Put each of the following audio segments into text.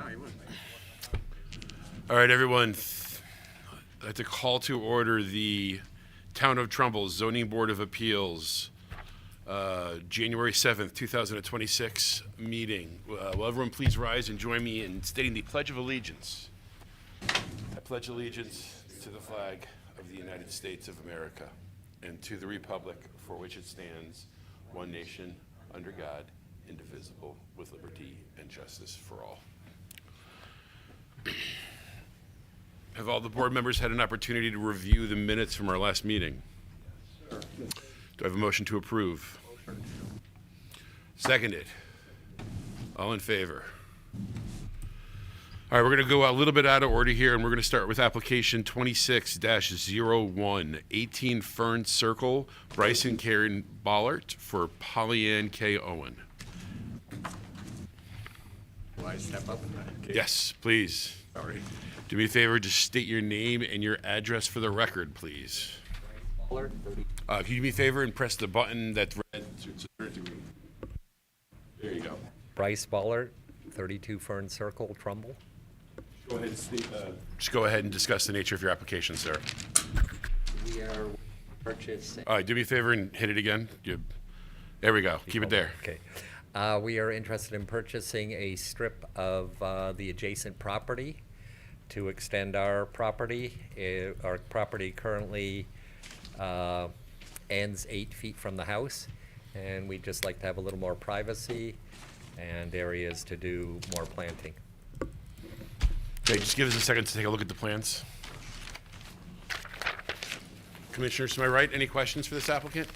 No, he wouldn't. All right, everyone. I'd like to call to order the Town of Trumbull Zoning Board of Appeals, January 7th, 2026 meeting. Will everyone please rise and join me in stating the Pledge of Allegiance? I pledge allegiance to the flag of the United States of America and to the republic for which it stands, one nation, under God, indivisible, with liberty and justice for all. Have all the board members had an opportunity to review the minutes from our last meeting? Yes, sir. Do I have a motion to approve? Motion. Seconded. All in favor? All right, we're going to go a little bit out of order here, and we're going to start with application 26-01, 18 Fern Circle, Bryson Karen Bollert for Pollyann K. Owen. Will I step up in that case? Yes, please. Sorry. Do me a favor, just state your name and your address for the record, please. Can you do me a favor and press the button that's red? There you go. Bryce Bollert, 32 Fern Circle, Trumbull. Go ahead and just go ahead and discuss the nature of your application, sir. We are purchasing. All right, do me a favor and hit it again. There we go. Keep it there. Okay. We are interested in purchasing a strip of the adjacent property to extend our property. Our property currently ends 8 feet from the house, and we'd just like to have a little more privacy and areas to do more planting. Okay, just give us a second to take a look at the plans. Commissioners to my right, any questions for this applicant?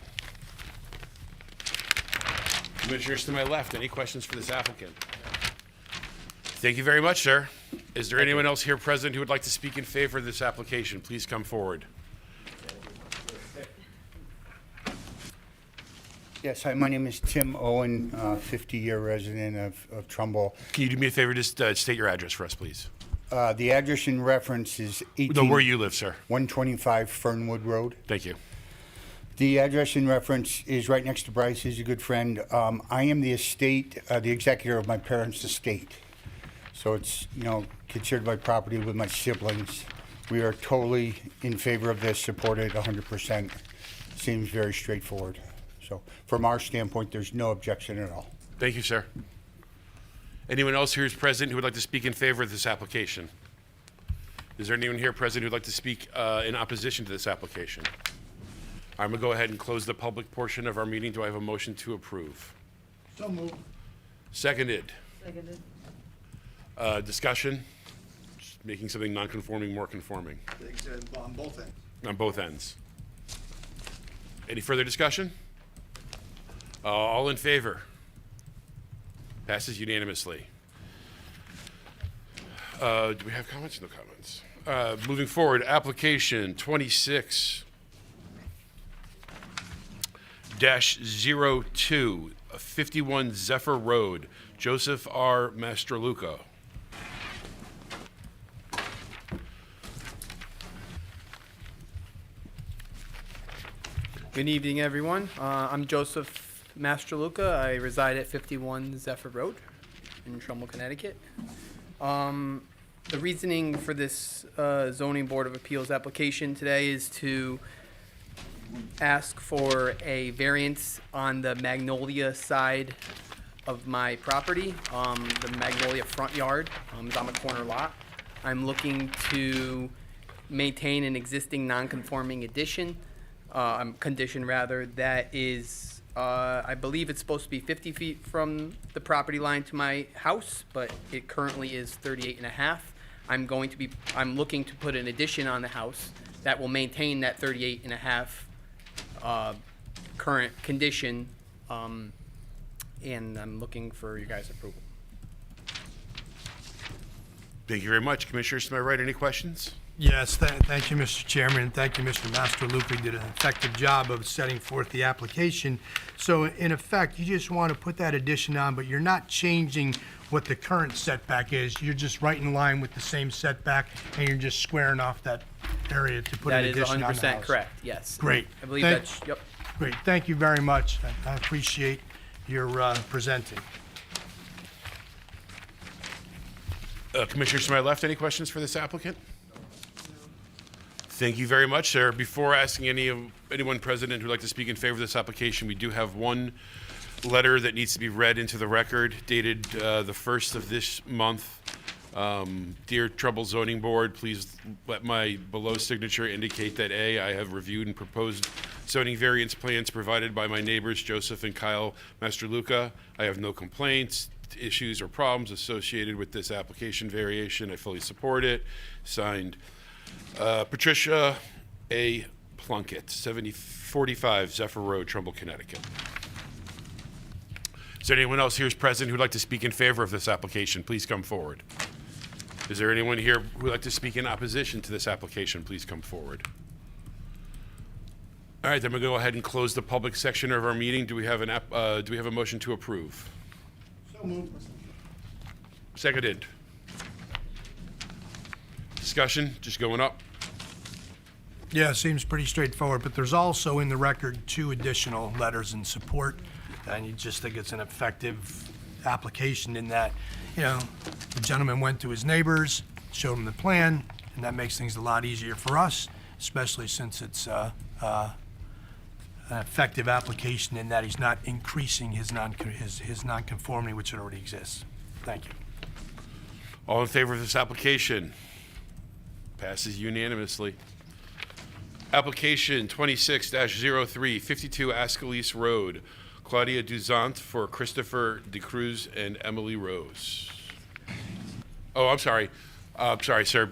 Commissioners to my left, any questions for this applicant? Thank you very much, sir. Is there anyone else here present who would like to speak in favor of this application? Please come forward. Yes, hi, my name is Tim Owen, 50-year resident of Trumbull. Can you do me a favor, just state your address for us, please? The address in reference is No, where you live, sir. 125 Fernwood Road. Thank you. The address in reference is right next to Bryce. He's a good friend. I am the executor of my parents' estate. So it's, considered my property with my siblings. We are totally in favor of this, support it 100%. Seems very straightforward. So from our standpoint, there's no objection at all. Thank you, sir. Anyone else here who's present who would like to speak in favor of this application? Is there anyone here present who would like to speak in opposition to this application? I'm going to go ahead and close the public portion of our meeting. Do I have a motion to approve? So moved. Seconded. Seconded. Discussion? Just making something non-conforming more conforming On both ends. on both ends. Any further discussion? All in favor? Passes unanimously. Do we have comments? No comments. Moving forward, application 26-02, 51 Zephyr Road, Joseph R. Mastroluca. Good evening, everyone. I'm Joseph Mastroluca. I reside at 51 Zephyr Road in Trumbull, Connecticut. The reasoning for this zoning board of appeals application today is to ask for a variance on the Magnolia side of my property. The Magnolia front yard is on the corner lot. I'm looking to maintain an existing non-conforming condition rather, that is, I believe it's supposed to be 50 feet from the property line to my house, but it currently is 38 and a half. I'm looking to put an addition on the house that will maintain that 38 and a half current condition, and I'm looking for your guys' approval. Thank you very much. Commissioners to my right, any questions? Yes, thank you, Mr. Chairman, and thank you, Mr. Mastroluca. You did an effective job of setting forth the application. So in effect, you just want to put that addition on, but you're not changing what the current setback is. You're just right in line with the same setback, and you're just squaring off that area to put an addition on the house. That is 100% correct, yes. Great. I believe that's, yep. Great, thank you very much. I appreciate your presenting. Commissioners to my left, any questions for this applicant? Thank you very much, sir. Before asking anyone present who'd like to speak in favor of this application, we do have one letter that needs to be read into the record, dated the 1st of this month. Dear Trumbull Zoning Board, please let my below signature indicate that A, I have reviewed and proposed zoning variance plans provided by my neighbors Joseph and Kyle Masterluca. I have no complaints, issues, or problems associated with this application variation. I fully support it. Signed, Patricia A. Plunkett, 7045 Zephyr Road, Trumbull, Connecticut. Is there anyone else here who's present who'd like to speak in favor of this application? Please come forward. Is there anyone here who'd like to speak in opposition to this application? Please come forward. All right, then we'll go ahead and close the public section of our meeting. Do we have a motion to approve? So moved. Seconded. Discussion, just going up. Yeah, it seems pretty straightforward, but there's also in the record 2 additional letters in support. And you just think it's an effective application in that, the gentleman went to his neighbors, showed them the plan, and that makes things a lot easier for us, especially since it's an effective application in that he's not increasing his nonconformity, which already exists. Thank you. All in favor of this application? Passes unanimously. Application 26-03, 52 Ascalise Road. Claudia Duzant for Christopher DeCruz and Emily Rose. Oh, I'm sorry. Sorry, sir.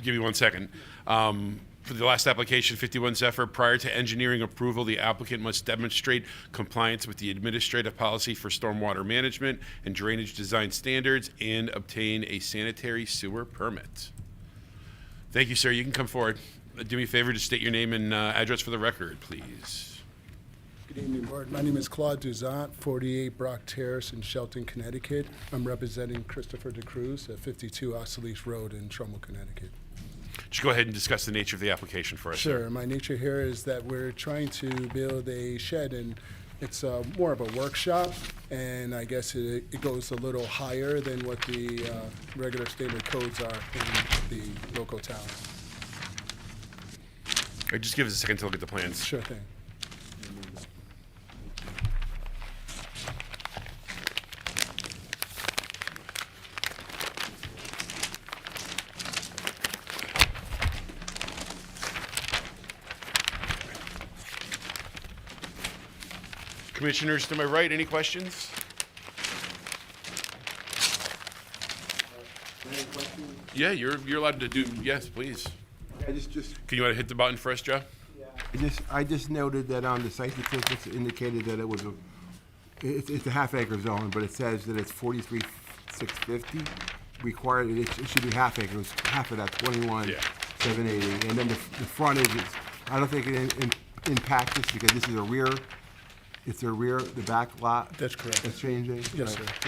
Give me 1 second. For the last application, 51 Zephyr, prior to engineering approval, the applicant must demonstrate compliance with the administrative policy for stormwater management and drainage design standards and obtain a sanitary sewer permit. Thank you, sir. You can come forward. Do me a favor, just state your name and address for the record, please. Good evening, Board. My name is Claude Duzant, 48 Brock Terrace in Shelton, Connecticut. I'm representing Christopher DeCruz at 52 Ascalise Road in Trumbull, Connecticut. Just go ahead and discuss the nature of the application for us. Sir. Sure. My nature here is that we're trying to build a shed, and it's more of a workshop, and I guess it goes a little higher than what the regular standard codes are in the local town. All right, just give us a second to look at the plans. Sure thing. Commissioners to my right, any questions? Yeah, you're allowed to do, yes, please. I just, Can you want to hit the button for us, Joe? I just noted that on the site statistics indicated that it's a half-acre zone, but it says that it's 43,650 required. It should be half acre. It's half of that, 21,780. And then the frontage is, I don't think it impacts this because this is a rear. It's a rear, the back lot. That's correct. That's changing. Yes, sir. Right.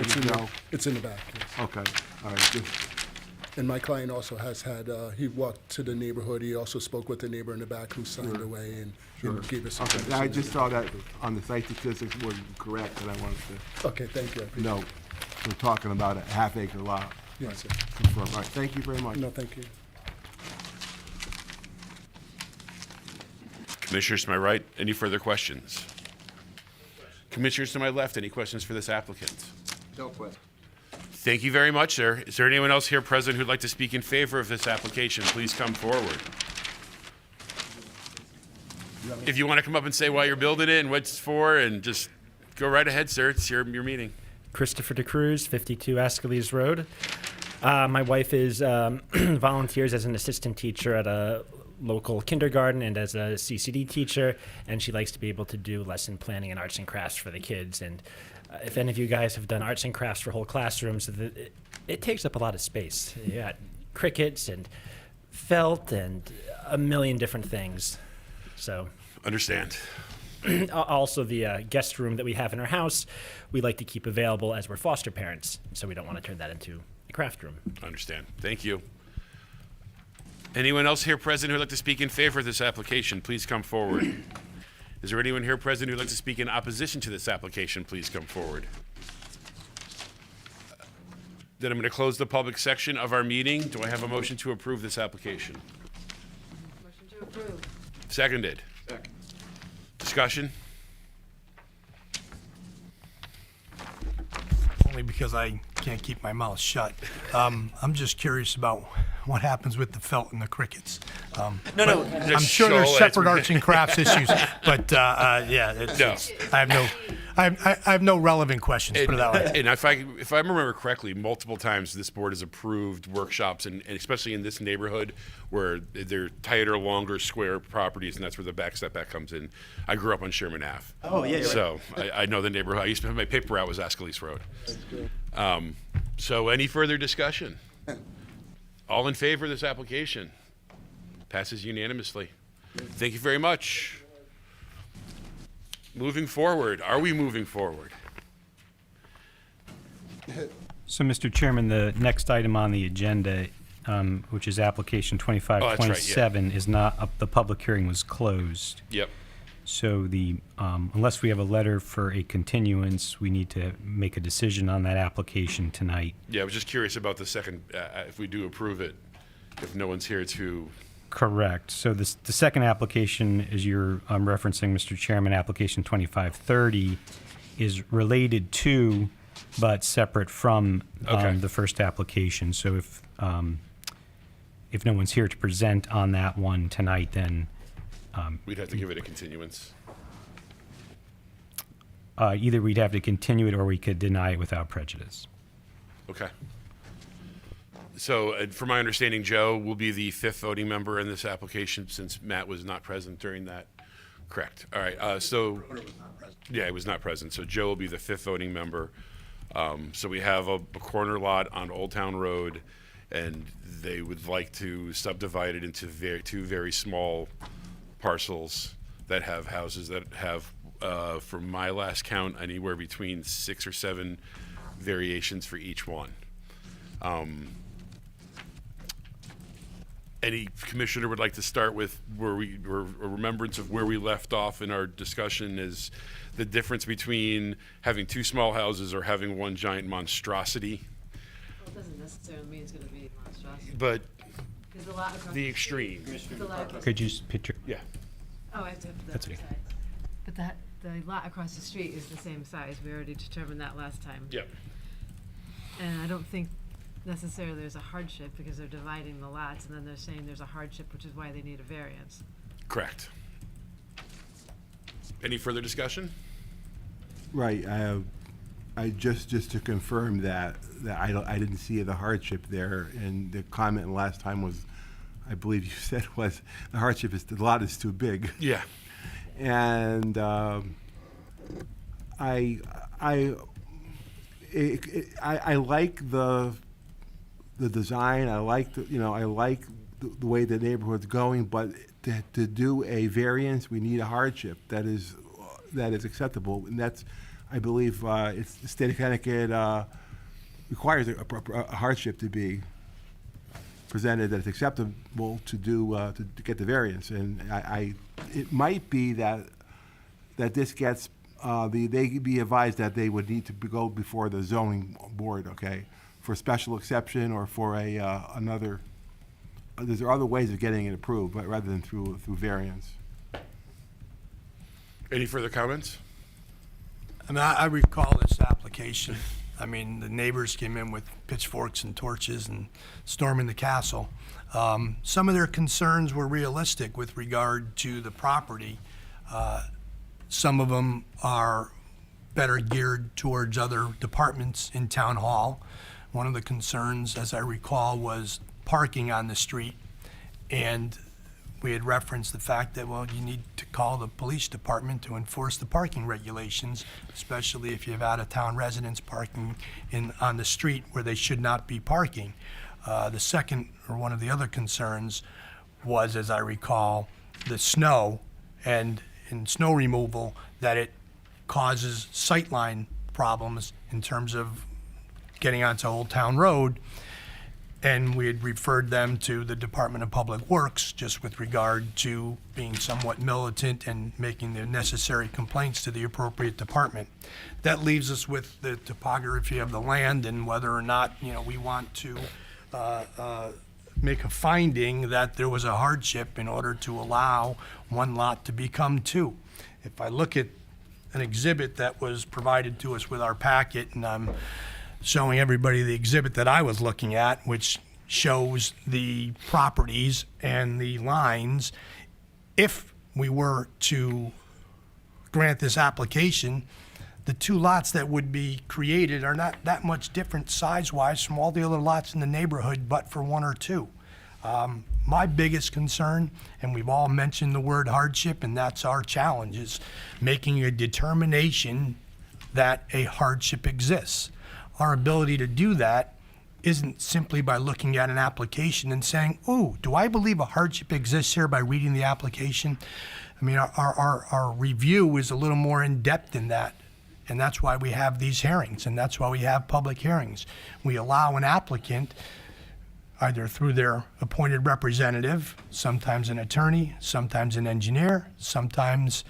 It's in the back, yes. Okay. All right. Just, And my client also has had, he walked to the neighborhood, he also spoke with the neighbor in the back who signed away and gave us some okay. information. I just saw that on the site statistics wasn't correct, and I wanted to Okay, thank you. I appreciate note. We're talking about a half-acre lot. it. Yes, sir. Confirm. All right. Thank you very much. No, thank you. Commissioners to my right, any further questions? Commissioners to my left, any questions for this applicant? No question. Thank you very much, sir. Is there anyone else here present who'd like to speak in favor of this application? Please come forward. If you want to come up and say why you're building it and what it's for, and just go right ahead, sir. It's your meeting. Christopher DeCruz, 52 Ascalise Road. My wife is volunteers as an assistant teacher at a local kindergarten and as a CCD teacher, and she likes to be able to do lesson planning and arts and crafts for the kids. And if any of you guys have done arts and crafts for whole classrooms, it takes up a lot of space. You got crickets and felt and a million different things. So Understand. also the guest room that we have in our house, we like to keep available as we're foster parents, so we don't want to turn that into a craft room. Understand. Thank you. Anyone else here present who'd like to speak in favor of this application? Please come forward. Is there anyone here present who'd like to speak in opposition to this application? Please come forward. Then I'm going to close the public section of our meeting. Do I have a motion to approve this application? Motion to approve. Seconded. Second. Discussion? Only because I can't keep my mouth shut. I'm just curious about what happens with the felt and the crickets. No. I'm sure there's Show separate it. arts and crafts issues, but yeah, No. I have no relevant questions. Put it that way. And if I remember correctly, multiple times this board has approved workshops, and especially in this neighborhood where they're tighter, longer, square properties, and that's where the back setback comes in. I grew up on Sherman Ave. Oh, yeah, you're So I know the neighborhood. I used to have my paper route was Ascalise Road. So any further discussion? All in favor of this application? Passes unanimously. Thank you very much. Moving forward, are we moving forward? So, Mr. Chairman, the next item on the agenda, which is application Oh, that's right, yeah. 2527, is not up. The public hearing was closed. Yep. So unless we have a letter for a continuance, we need to make a decision on that application tonight. Yeah, I was just curious about the second, if we do approve it, if no one's here to, Correct. So the second application, as you're referencing, Mr. Chairman, application 2530, is related to, but separate from Okay. the first application. So if no one's here to present on that one tonight, then we'd have to give it a continuance. either we'd have to continue it or we could deny it without prejudice. Okay. So, from my understanding, Joe will be the fifth voting member in this application since Matt was not present during that. Correct. All right. Yeah, he was not present. So Joe will be the fifth voting member. So we have a corner lot on Old Town Road, and they would like to subdivide it into two very small parcels that have houses that have, from my last count, anywhere between 6 or 7 variations for each one. Any commissioner would like to start with where a remembrance of where we left off in our discussion is the difference between having 2 small houses or having one giant monstrosity, Well, it doesn't necessarily mean it's gonna be monstrosity. but There's a lot across the extreme. There's a lot across- Could you just picture? Yeah. Oh, I have to put that That's on the okay. side. But the lot across the street is the same size. We already determined that last time. Yep. And I don't think necessarily there's a hardship because they're dividing the lots and then they're saying there's a hardship, which is why they need a variance. Correct. Any further discussion? Right, I just to confirm that I didn't see the hardship there, and the comment last time was, I believe you said was, the hardship is the lot is too big. Yeah. And I like the design. I like the way the neighborhood's going. But to do a variance, we need a hardship that is acceptable, and that's, I believe, it's the state of Connecticut requires a hardship to be presented that it's acceptable to get the variance, and it might be that this gets they be advised that they would need to go before the zoning board, okay, for special exception or for another. There are other ways of getting it approved, but rather than through variance. Any further comments? I mean, I recall this application. I mean, the neighbors came in with pitchforks and torches and storming the castle. Some of their concerns were realistic with regard to the property. Some of them are better geared towards other departments in town hall. One of the concerns, as I recall, was parking on the street. And we had referenced the fact that, well, you need to call the police department to enforce the parking regulations, especially if you have out-of-town residents parking on the street where they should not be parking. The second, or one of the other concerns, was, as I recall, the snow and in snow removal, that it causes sightline problems in terms of getting onto Old Town Road. and we had referred them to the Department of Public Works just with regard to being somewhat militant and making the necessary complaints to the appropriate department. That leaves us with the topography of the land and whether or not, we want to make a finding that there was a hardship in order to allow one lot to become two. If I look at an exhibit that was provided to us with our packet, and I'm showing everybody the exhibit that I was looking at, which shows the properties and the lines. If we were to grant this application, the two lots that would be created are not that much different size-wise from all the other lots in the neighborhood, but for one or two. My biggest concern, and we've all mentioned the word hardship, and that's our challenge, is making a determination that a hardship exists. Our ability to do that isn't simply by looking at an application and saying, ooh, do I believe a hardship exists here by reading the application? I mean, our review is a little more in-depth than that. And that's why we have these hearings, and that's why we have public hearings. We allow an applicant, either through their appointed representative, sometimes an attorney, sometimes an engineer, sometimes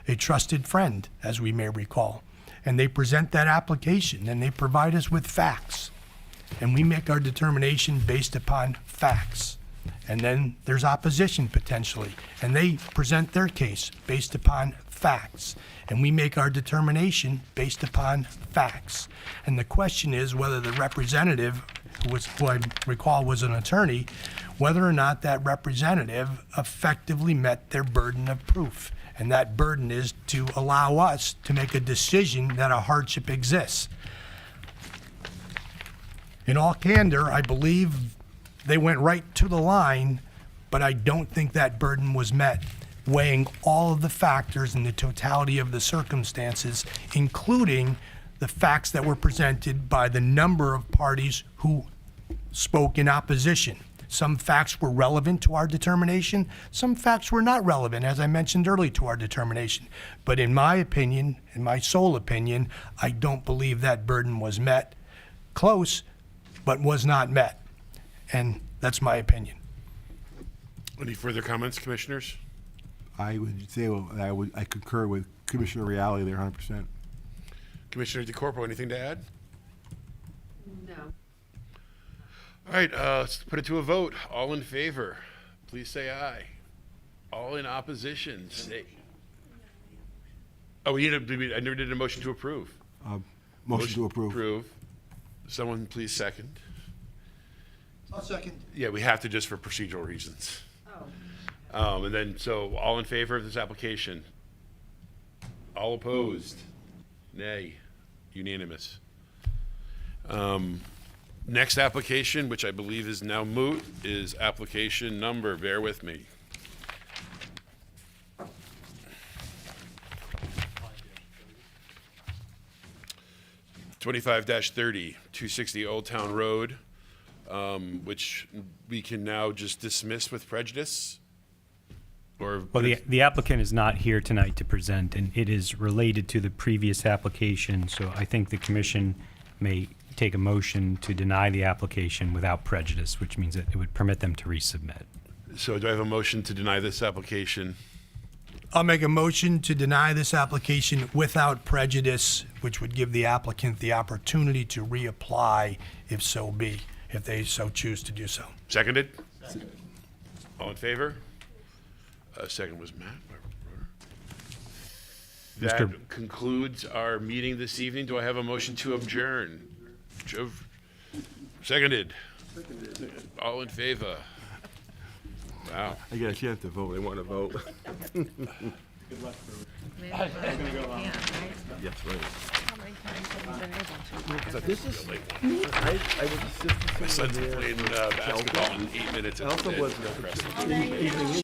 a trusted friend, as we may recall. And they present that application, and they provide us with facts. And we make our determination based upon facts. And then there's opposition potentially, and they present their case based upon facts. And we make our determination based upon facts. And the question is whether the representative, who I recall was an attorney, whether or not that representative effectively met their burden of proof. And that burden is to allow us to make a decision that a hardship exists. In all candor, I believe they went right to the line, but I don't think that burden was met, weighing all of the factors and the totality of the circumstances, including the facts that were presented by the number of parties who spoke in opposition. Some facts were relevant to our determination. Some facts were not relevant, as I mentioned earlier, to our determination. But in my opinion, in my sole opinion, I don't believe that burden was met. Close, but was not met. And that's my opinion. Any further comments, commissioners? I would say, I concur with Commissioner Reale there 100%. Commissioner DeCorpo, anything to add? No. All right, let's put it to a vote. All in favor, please say aye. All in opposition, say. Oh, I never did a motion to approve. Motion to approve. Approve. Someone please second. I'll second. Yeah, we have to just for procedural reasons. Oh. And then, so all in favor of this application? All opposed? Nay. Unanimous. Next application, which I believe is now moot, is application number, bear with me. (25-30) 260 Old Town Road, which we can now just dismiss with prejudice? Or Well, the applicant is not here tonight to present, and it is related to the previous application, so I think the commission may take a motion to deny the application without prejudice, which means that it would permit them to resubmit. So do I have a motion to deny this application? I'll make a motion to deny this application without prejudice, which would give the applicant the opportunity to reapply if so be, if they so choose to do so. Seconded? All in favor? Second was Matt. That concludes our meeting this evening. Do I have a motion to adjourn? Joe, seconded. All in favor? Wow. I get a chance to vote. I want to vote. Maybe you can't, right? Yes, right. How many times have you been able to? This is, I was assistant. My son's playing basketball in 8 minutes. I also was.